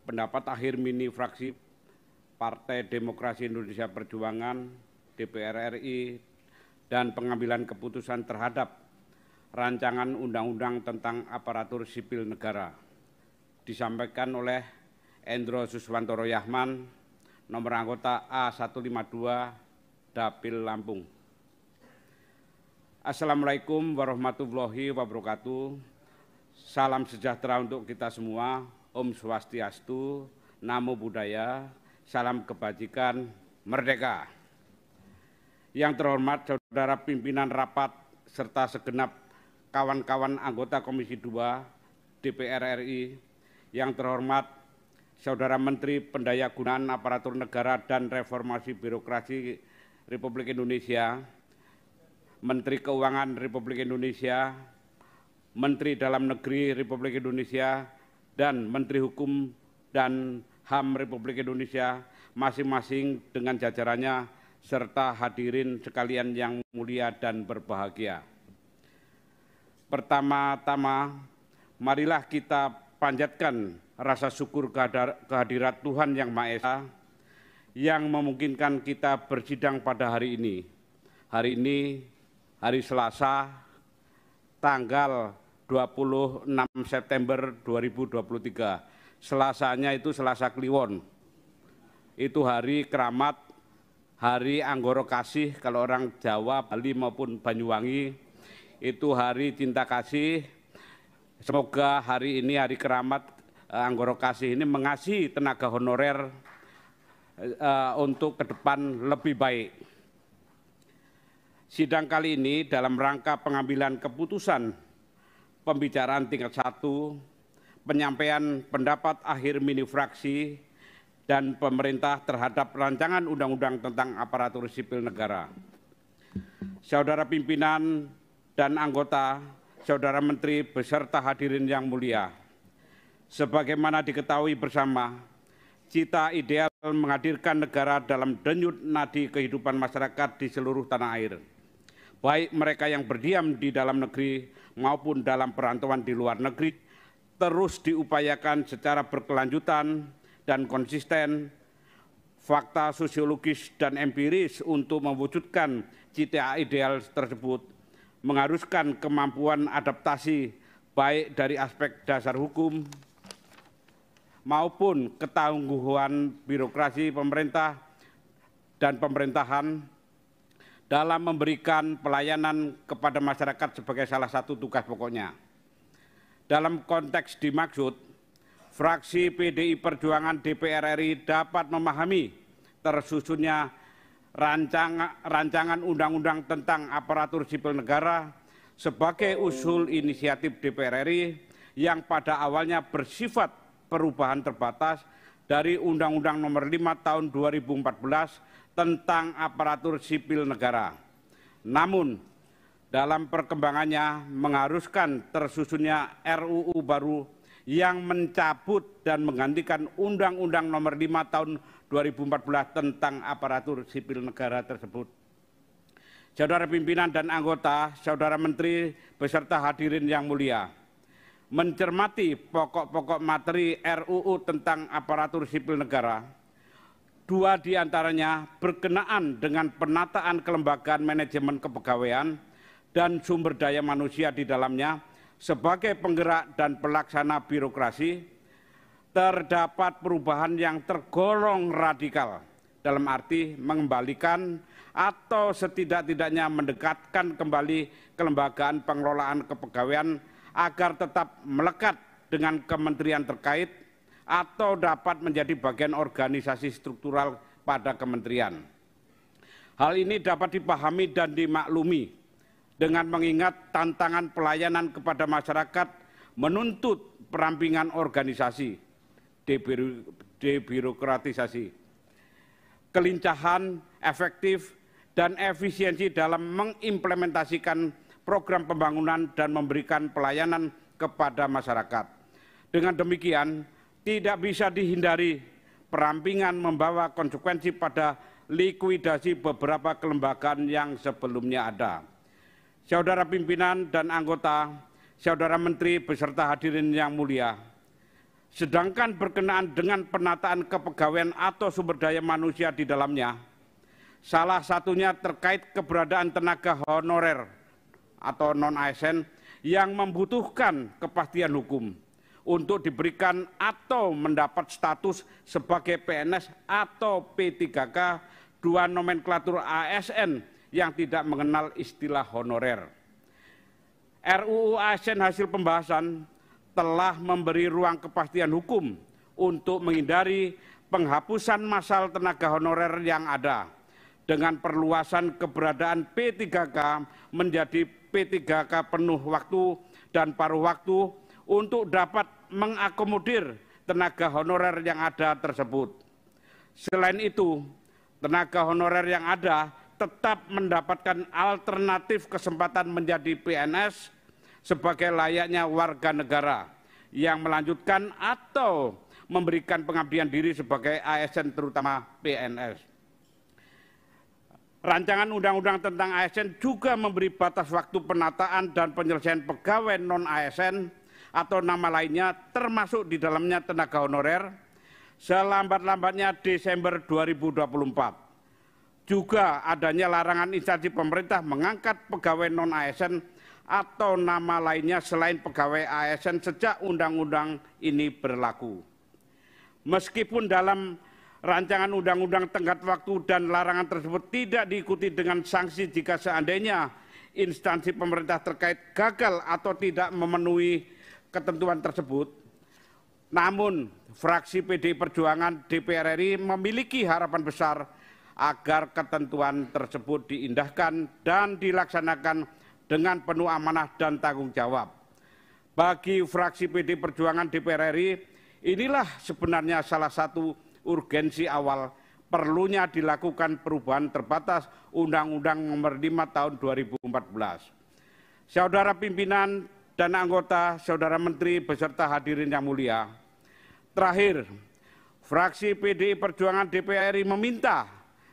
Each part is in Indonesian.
pendapat akhir mini fraksi Partai Demokrasi Indonesia Perjuangan, DPR RI, dan pengambilan keputusan terhadap rancangan undang-undang tentang aparatur sipil negara. Disampaikan oleh Endro Suswantoro Yahman, nomor anggota A152, Dapil Lampung. Assalamualaikum warahmatullahi wabarakatuh. Salam sejahtera untuk kita semua. Om Swastiastu, Namo Buddhaya, salam kebajikan, merdeka. Yang terhormat Saudara Pimpinan Rapat serta segenap kawan-kawan anggota Komisi 2 DPR RI, yang terhormat Saudara Menteri Pendayagunaan Aparatur Negara dan Reformasi Birokrasi Republik Indonesia, Menteri Keuangan Republik Indonesia, Menteri Dalam Negeri Republik Indonesia, dan Menteri Hukum dan HAM Republik Indonesia, masing-masing dengan jajarannya, serta hadirin sekalian yang mulia dan berbahagia. Pertama-tama, marilah kita panjatkan rasa syukur kehadirat Tuhan Yang Maha Esa yang memungkinkan kita bersidang pada hari ini. Hari ini, hari Selasa, tanggal 26 September 2023. Selasanya itu Selasa Kliwon. Itu hari keramat, hari Anggoro Kasih kalau orang Jawa, Bali maupun Banyuwangi. Itu hari cinta kasih. Semoga hari ini, hari keramat Anggoro Kasih ini mengasihi tenaga honorer untuk ke depan lebih baik. Sidang kali ini dalam rangka pengambilan keputusan pembicaraan tingkat 1, penyampaian pendapat akhir mini fraksi dan pemerintah terhadap rancangan undang-undang tentang aparatur sipil negara. Saudara pimpinan dan anggota, saudara menteri beserta hadirin yang mulia, sebagaimana diketahui bersama, cita ideal menghadirkan negara dalam denyut nadi kehidupan masyarakat di seluruh tanah air, baik mereka yang berdiam di dalam negeri maupun dalam perantauan di luar negeri, terus diupayakan secara berkelanjutan dan konsisten, fakta sosiologis dan empiris untuk mewujudkan cita ideal tersebut, mengharuskan kemampuan adaptasi baik dari aspek dasar hukum maupun ketangguhan birokrasi pemerintah dan pemerintahan dalam memberikan pelayanan kepada masyarakat sebagai salah satu tugas pokoknya. Dalam konteks dimaksud, fraksi PDI Perjuangan DPR RI dapat memahami tersusunnya rancangan undang-undang tentang aparatur sipil negara sebagai usul inisiatif DPR RI yang pada awalnya bersifat perubahan terbatas dari Undang-Undang Nomor 5 Tahun 2014 tentang aparatur sipil negara. Namun, dalam perkembangannya mengharuskan tersusunnya RUU baru yang mencabut dan menggantikan Undang-Undang Nomor 5 Tahun 2014 tentang aparatur sipil negara tersebut. Saudara pimpinan dan anggota, saudara menteri beserta hadirin yang mulia, mencermati pokok-pokok materi RUU tentang aparatur sipil negara, 2 diantaranya berkenaan dengan penataan kelembagaan manajemen kepegawaian dan sumber daya manusia di dalamnya sebagai penggerak dan pelaksana birokrasi. Terdapat perubahan yang tergolong radikal, dalam arti mengembalikan atau setidak-tidaknya mendekatkan kembali kelembagaan pengelolaan kepegawaian agar tetap melekat dengan kementerian terkait atau dapat menjadi bagian organisasi struktural pada kementerian. Hal ini dapat dipahami dan dimaklumi dengan mengingat tantangan pelayanan kepada masyarakat menuntut perampingan organisasi, debirokratisasi, kelincahan, efektif, dan efisiensi dalam mengimplementasikan program pembangunan dan memberikan pelayanan kepada masyarakat. Dengan demikian, tidak bisa dihindari perampingan membawa konsekuensi pada likuidasi beberapa kelembagaan yang sebelumnya ada. Saudara pimpinan dan anggota, saudara menteri beserta hadirin yang mulia, Sedangkan berkenaan dengan penataan kepegawaian atau sumber daya manusia di dalamnya, salah satunya terkait keberadaan tenaga honorer atau non-ASN yang membutuhkan kepastian hukum untuk diberikan atau mendapat status sebagai PNS atau P3K, dua nomenklatur ASN yang tidak mengenal istilah honorer. RUU ASN hasil pembahasan telah memberi ruang kepastian hukum untuk menghindari penghapusan massal tenaga honorer yang ada dengan perluasan keberadaan P3K menjadi P3K penuh waktu dan paruh waktu untuk dapat mengakomodir tenaga honorer yang ada tersebut. Selain itu, tenaga honorer yang ada tetap mendapatkan alternatif kesempatan menjadi PNS sebagai layaknya warga negara yang melanjutkan atau memberikan pengabdian diri sebagai ASN terutama PNS. Rancangan undang-undang tentang ASN juga memberi batas waktu penataan dan penyelesaian pegawai non-ASN atau nama lainnya termasuk di dalamnya tenaga honorer selambat-lambatnya Desember 2024. Juga adanya larangan instansi pemerintah mengangkat pegawai non-ASN atau nama lainnya selain pegawai ASN sejak undang-undang ini berlaku. Meskipun dalam rancangan undang-undang tenggat waktu dan larangan tersebut tidak diikuti dengan sanksi jika seandainya instansi pemerintah terkait gagal atau tidak memenuhi ketentuan tersebut, namun fraksi PDI Perjuangan DPR RI memiliki harapan besar agar ketentuan tersebut diindahkan dan dilaksanakan dengan penuh amanah dan tanggung jawab. Bagi fraksi PDI Perjuangan DPR RI, inilah sebenarnya salah satu urgensi awal perlunya dilakukan perubahan terbatas Undang-Undang Nomor 5 Tahun 2014. Saudara pimpinan dan anggota, saudara menteri beserta hadirin yang mulia. Terakhir, fraksi PDI Perjuangan DPR RI meminta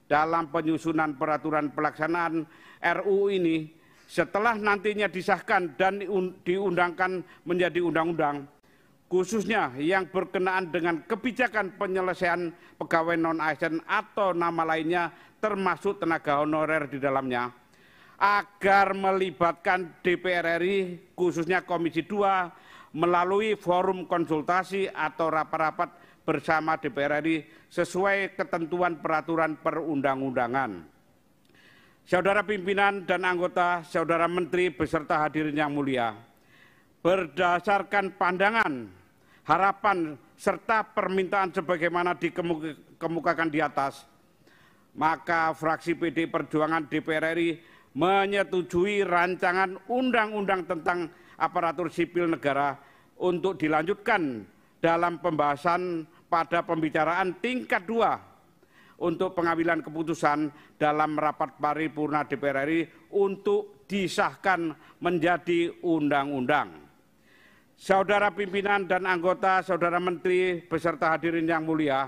dalam penyusunan peraturan pelaksanaan RUU ini setelah nantinya disahkan dan diundangkan menjadi undang-undang, khususnya yang berkenaan dengan kebijakan penyelesaian pegawai non-ASN atau nama lainnya termasuk tenaga honorer di dalamnya, agar melibatkan DPR RI khususnya Komisi 2 melalui forum konsultasi atau rapat-rapat bersama DPR RI sesuai ketentuan peraturan perundang-undangan. Saudara pimpinan dan anggota, saudara menteri beserta hadirin yang mulia, berdasarkan pandangan, harapan, serta permintaan sebagaimana dikemukakan di atas, maka fraksi PDI Perjuangan DPR RI menyetujui rancangan undang-undang tentang aparatur sipil negara untuk dilanjutkan dalam pembahasan pada pembicaraan tingkat 2 untuk pengambilan keputusan dalam rapat paripurna DPR RI untuk disahkan menjadi undang-undang. Saudara pimpinan dan anggota, saudara menteri beserta hadirin yang mulia,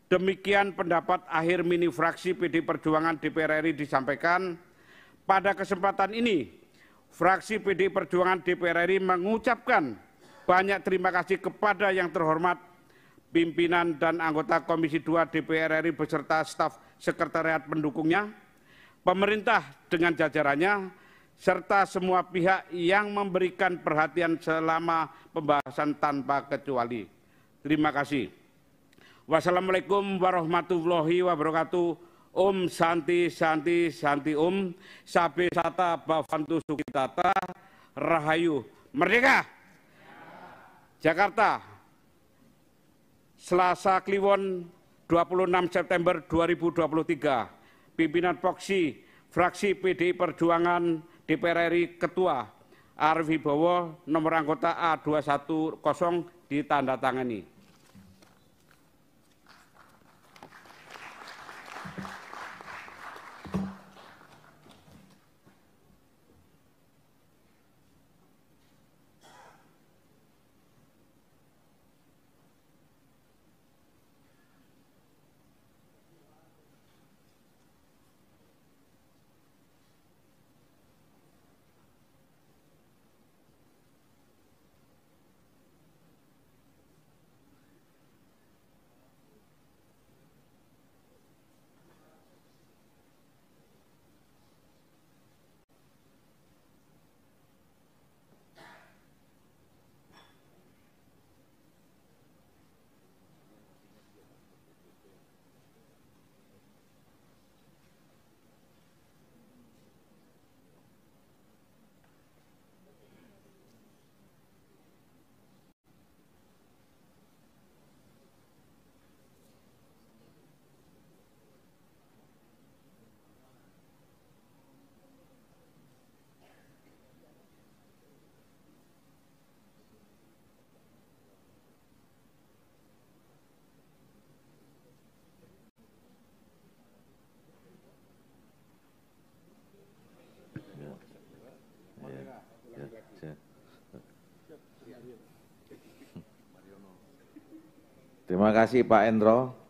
demikian pendapat akhir mini fraksi PDI Perjuangan DPR RI disampaikan. Pada kesempatan ini, fraksi PDI Perjuangan DPR RI mengucapkan banyak terima kasih kepada yang terhormat pimpinan dan anggota Komisi 2 DPR RI beserta staf sekretariat pendukungnya, pemerintah dengan jajarannya, serta semua pihak yang memberikan perhatian selama pembahasan tanpa kecuali. Terima kasih. Wassalamualaikum warahmatullahi wabarakatuh. Om Santi Santi Santi Om, Sabe Sata Bavantu Sukitata, Rahayu Merdeka. Jakarta, Selasa Kliwon 26 September 2023, pimpinan Poksi, fraksi PDI Perjuangan DPR RI Ketua Arief Wibowo, nomor anggota A210 ditandatangani. Terima kasih Pak Endro.